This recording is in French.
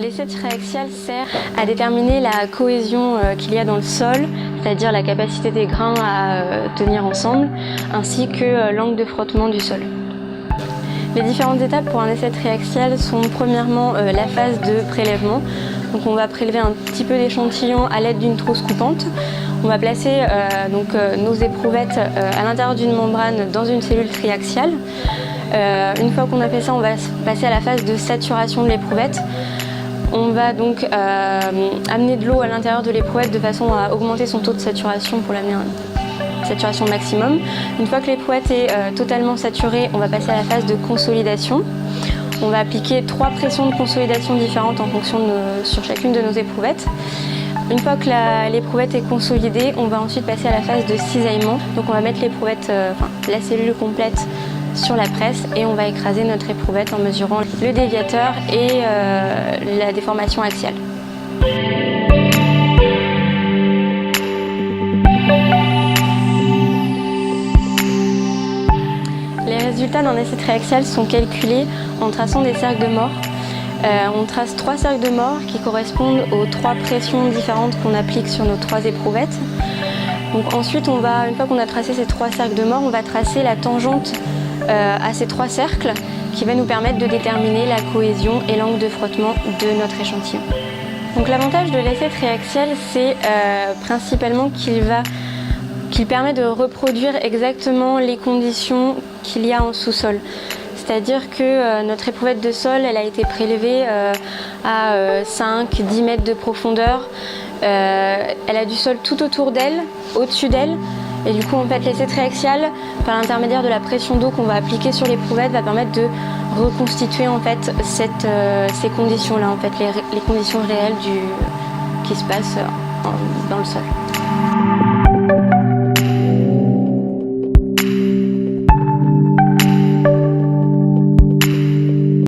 L'essai triaxial sert à déterminer la cohésion qu'il y a dans le sol, c'est-à-dire la capacité des grains à tenir ensemble, ainsi que l'angle de frottement du sol. Les différentes étapes pour un essai triaxial sont premièrement la phase de prélèvement. Donc on va prélever un petit peu d'échantillons à l'aide d'une trousse coupante. On va placer nos éprouvettes à l'intérieur d'une membrane dans une cellule triaxiale. Une fois qu'on a fait ça, on va passer à la phase de saturation de l'éprouvette. On va donc amener de l'eau à l'intérieur de l'éprouvette de façon à augmenter son taux de saturation pour l'amener à une saturation maximum. Une fois que l'éprouvette est totalement saturée, on va passer à la phase de consolidation. On va appliquer 3 pressions de consolidation différentes en fonction sur chacune de nos éprouvettes. Une fois que l'éprouvette est consolidée, on va ensuite passer à la phase de cisaillement. Donc on va mettre la cellule complète sur la presse et on va écraser notre éprouvette en mesurant le déviateur et la déformation axiale. Les résultats d'un essai triaxial sont calculés en traçant des cercles de mort. On trace 3 cercles de mort qui correspondent aux 3 pressions différentes qu'on applique sur nos 3 éprouvettes. Donc ensuite, une fois qu'on a tracé ces 3 cercles de mort, on va tracer la tangente à ces 3 cercles qui va nous permettre de déterminer la cohésion et l'angle de frottement de notre échantillon. Donc l'avantage de l'essai triaxial, c'est principalement qu'il permet de reproduire exactement les conditions qu'il y a en sous-sol. C'est-à-dire que notre éprouvette de sol, elle a été prélevée à 5-10 mètres de profondeur. Elle a du sol tout autour d'elle, au-dessus d'elle. Et du coup, en fait, l'essai triaxial, par l'intermédiaire de la pression d'eau qu'on va appliquer sur l'éprouvette, va permettre de reconstituer en fait ces conditions-là, en fait, les conditions réelles qui se passent dans le sol.